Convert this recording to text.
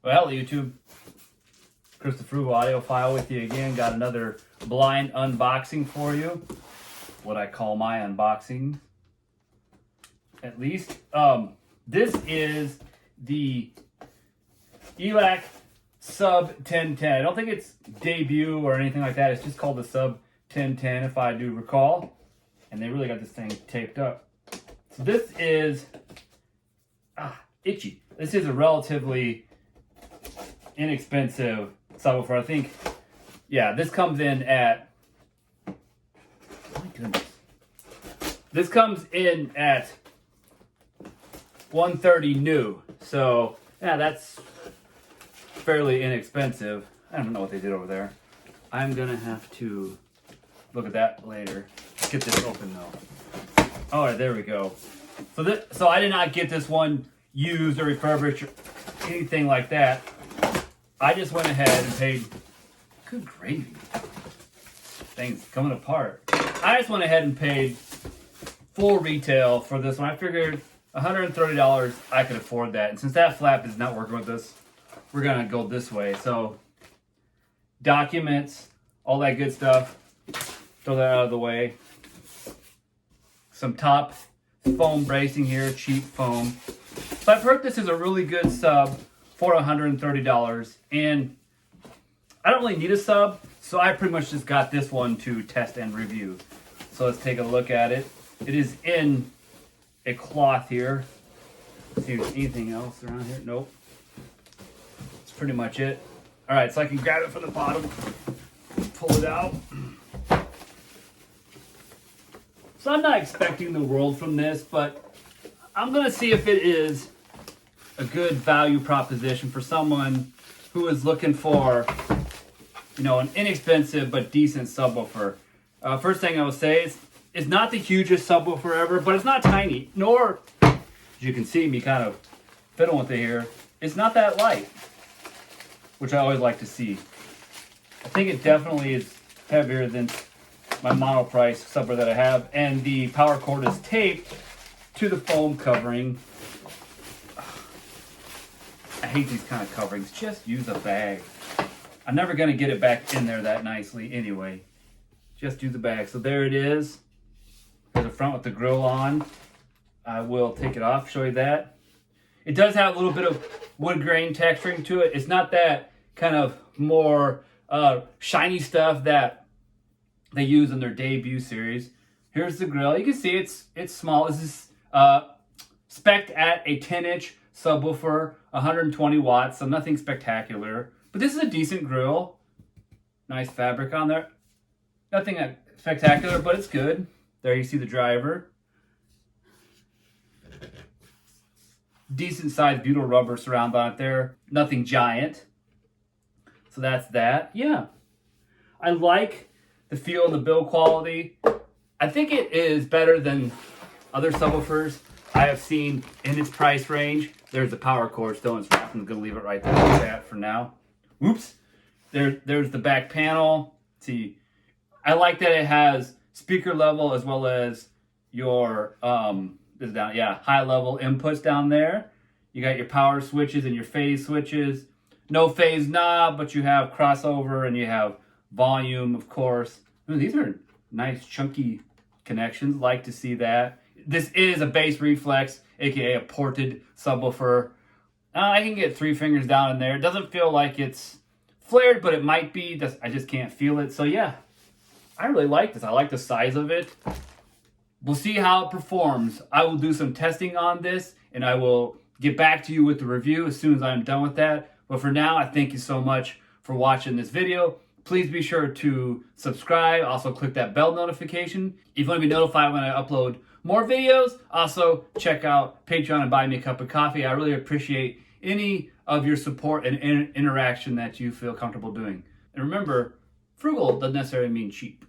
Well, YouTube, Chris the Frugal Audiophile with you again. Got another blind unboxing for you. What I call my unboxing, at least. This is the ELAC SUB1010. I don't think it's debut or anything like that. It's just called the SUB1010, if I do recall. And they really got this thing taped up. So this is itchy. This is a relatively inexpensive subwoofer. I think, yeah, this comes in at, oh my goodness. This comes in at $130 new. So, yeah, that's fairly inexpensive. I don't know what they did over there. I'm gonna have to look at that later. Let's get this open though. All right, there we go. So I did not get this one used or refurbished or anything like that. I just went ahead and paid, good gravy, things coming apart. I just went ahead and paid full retail for this one. I figured $130, I could afford that. And since that flap is not working with us, we're gonna go this way. So documents, all that good stuff, throw that out of the way. Some top foam bracing here, cheap foam. So I've heard this is a really good sub for $130, and I don't really need a sub, so I pretty much just got this one to test and review. So let's take a look at it. It is in a cloth here. Let's see if there's anything else around here. Nope. That's pretty much it. All right, so I can grab it from the bottom, pull it out. So I'm not expecting the world from this, but I'm gonna see if it is a good value proposition for someone who is looking for, you know, an inexpensive but decent subwoofer. First thing I will say is, it's not the hugest subwoofer ever, but it's not tiny, nor, as you can see me kind of fiddling with it here, it's not that light, which I always like to see. I think it definitely is heavier than my mono-price subwoofer that I have, and the power cord is taped to the foam covering. I hate these kind of coverings. Just use a bag. I'm never going to get it back in there that nicely anyway. Just use the bag. So there it is. There's the front with the grill on. I will take it off, show you that. It does have a little bit of wood grain texturing to it. It's not that kind of more shiny stuff that they use in their debut series. Here's the grill. You can see it's small. This is spec'd at a 10-inch subwoofer, 120 watts, so nothing spectacular. But this is a decent grill. Nice fabric on there. Nothing spectacular, but it's good. There you see the driver. Decent sized butyl rubber surround on it there. Nothing giant. So that's that. Yeah. I like the feel and the build quality. I think it is better than other subwoofers I have seen in its price range. There's the power cord still in its wrap. I'm gonna leave it right there like that for now. Oops. There's the back panel. Let's see, I like that it has speaker level as well as your this is down, yeah, high level inputs down there. You got your power switches and your phase switches. No phase knob, but you have crossover and you have volume, of course. Ooh, these are nice chunky connections. Like to see that. This is a bass reflex, aka a ported subwoofer. I can get 3 fingers down in there. It doesn't feel like it's flared, but it might be. I just can't feel it. So yeah, I really like this. I like the size of it. We'll see how it performs. I will do some testing on this, and I will get back to you with the review as soon as I'm done with that. But for now, I thank you so much for watching this video. Please be sure to subscribe. Also, click that bell notification if you want to be notified when I upload more videos. Also, check out Patreon and buy me a cup of coffee. I really appreciate any of your support and interaction that you feel comfortable doing. And remember, frugal doesn't necessarily mean cheap.